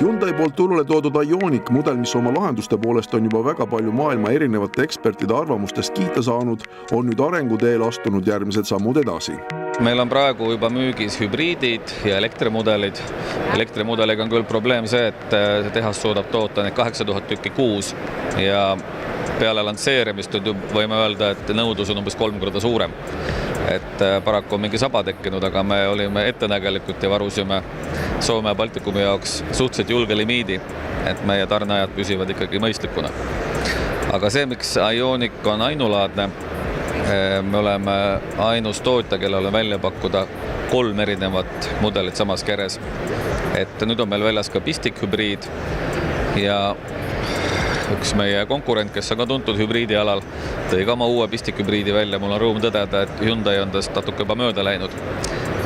Hyundai poolt turule toodud Ioniq mudel, mis oma lahenduste poolest on juba väga palju maailma erinevate ekspertide arvamustest kiita saanud, on nüüd arenguteel astunud järgmised sammud edasi. Meil on praegu juba müügis hübriidid ja elektrimudelid. Elektrimudeliga on küll probleem see, et tehas suudab toota neid 8000 tükki kuus ja peale lansseerimist võime öelda, et nõudlus on umbes 3 korda suurem. Et paraku on mingi saba tekkinud, aga me olime ettenägelikult ja varusime Soome ja Baltikumi jaoks suhteliselt julge limiidi, et meie tarneajad püsivad ikkagi mõistlikuna. Aga see, miks Ioniq on ainulaadne, me oleme ainus tootja, kellel on välja pakkuda 3 erinevat mudelit samas keres. Et nüüd on meil väljas ka pistikhübriid ja üks meie konkurent, kes on ka tuntud hübriidi alal, tõi ka oma uue pistikhübriidi välja. Mul on rõõm tõdeda, et Hyundai on tast natuke juba mööda läinud.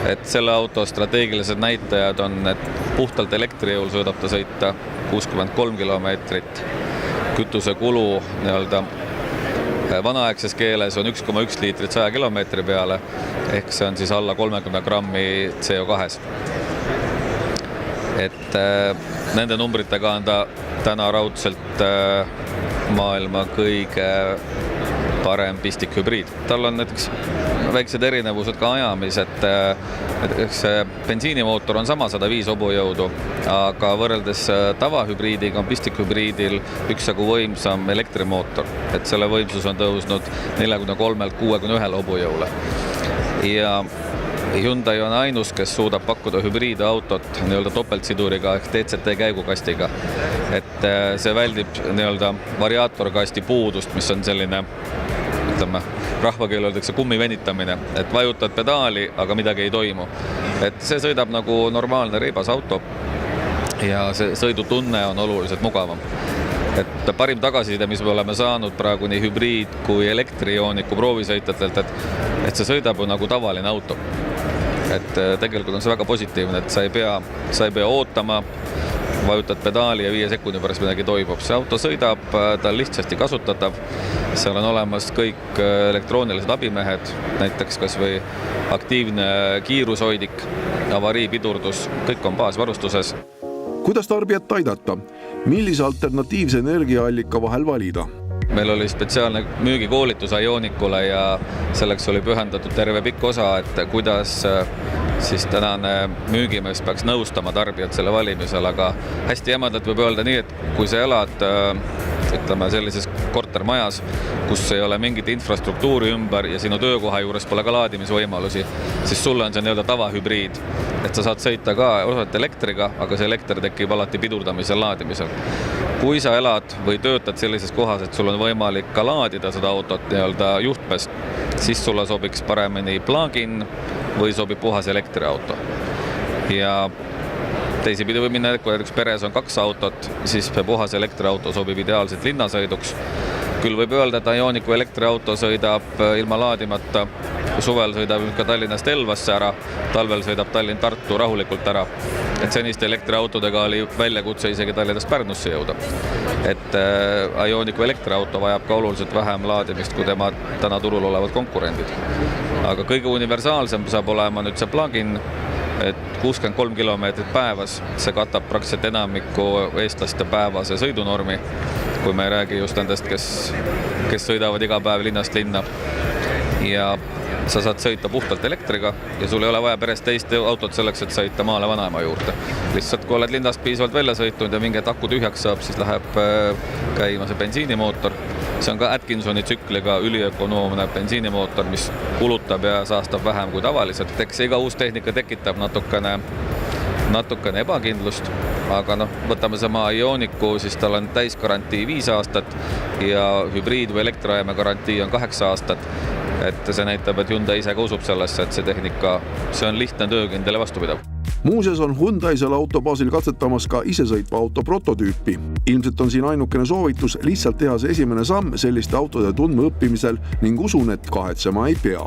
Et selle auto strateegilised näitajad on, et puhtalt elektrijõul suudab ta sõita 63 kilomeetrit. Kütuse kulu vanaaegses keeles on 1,1 liitrit 100 kilomeetri peale, ehk see on siis alla 30 grammi CO2. Et nende numbritega on ta täna raudselt maailma kõige parem pistikhübriid. Tal on näiteks väiksed erinevused ka ajamis, et see bensiinimootor on sama 105 hobujõudu, aga võrreldes tavahübriidiga on pistikhübriidil üksjagu võimsam elektrimootor, et selle võimsus on tõusnud 43-61 hobujõule. Ja Hyundai on ainus, kes suudab pakkuda hübriidautot topeltsiduriga ehk DCT käigukastiga. Et see väldib variaatorkasti puudust, mis on selline, rahvakeel öeldakse kummi venitamine, et vajutad pedaali, aga midagi ei toimu. Et see sõidab nagu normaalne reibas auto ja see sõidutunne on oluliselt mugavam. Et parim tagasiside, mis me oleme saanud praegu nii hübriid kui elektrijooniku proovisõitjatelt, et see sõidab nagu tavaline auto. Et tegelikult on see väga positiivne, et sa ei pea ootama, vajutad pedaali ja 5 sekundi pärast midagi toimub. See auto sõidab, ta on lihtsasti kasutatav. Seal on olemas kõik elektroonilised abimehed, näiteks kas või aktiivne kiirushoidik, avariipidurdus, kõik on baasvarustuses. Kuidas tarbijat aidata? Millise alternatiivse energiaallika vahel valida? Meil oli spetsiaalne müügikoolitus Ioniqule ja selleks oli pühendatud terve pikk osa, et kuidas siis tänane müügimees peaks nõustama tarbijat selle valimisel, aga hästi jämedalt võib öelda nii, et kui sa elad sellises kortermajas, kus ei ole mingit infrastruktuuri ümber ja sinu töökoha juures pole ka laadimisvõimalusi, siis sulle on see tavahübriid, et sa saad sõita ka osalt elektriga, aga see elekter tekib alati pidurdamisel, laadimisel. Kui sa elad või töötad sellises kohas, et sul on võimalik ka laadida seda autot juhtmest, siis sulle sobiks paremini plug-in või sobib puhas elektriauto. Ja teisipidi või minna, kui näiteks peres on 2 autot, siis puhas elektriauto sobib ideaalselt linnasõiduks. Küll võib öelda, et Ioniqu elektriauto sõidab ilma laadimata. Suvel sõidab ka Tallinnast Elvasse ära, talvel sõidab Tallinn-Tartu rahulikult ära. Et seniste elektriautodega oli väljakutse isegi Tallinnast Pärnusse jõuda. Et Ioniqu elektriauto vajab ka oluliselt vähem laadimist kui tema täna turul olevad konkurendid. Aga kõige universaalsem saab olema nüüd see plug-in, et 63 kilomeetrit päevas, see katab praktiliselt enamiku eestlaste päevase sõidunormi, kui me ei räägi just nendest, kes sõidavad iga päev linnast linna. Ja sa saad sõita puhtalt elektriga ja sul ei ole vaja perest teist autot selleks, et sõita maale vanaema juurde. Lihtsalt kui oled linnast piisavalt välja sõitnud ja mingi aku tühjaks saab, siis läheb käima see bensiinimootor. See on ka Atkinsoni tsükliga üliökonoomne bensiinimootor, mis kulutab ja saastab vähem kui tavaliselt. Eks iga uus tehnika tekitab natukene ebakindlust, aga võtame sama Ioniqu, siis tal on täisgarantii 5 aastat ja hübriid või elektriajame garantii on 8 aastat. Et see näitab, et Hyundai ise ka usub sellesse, et see tehnika, see on lihtne töökindel ja vastupidav. Muuseas on Hyundai selle auto baasil katsetamas ka isesõitva auto prototüüpi. Ilmselt on siin ainukene soovitus lihtsalt teha see esimene samm selliste autode tundma õppimisel ning usun, et kahetsema ei pea.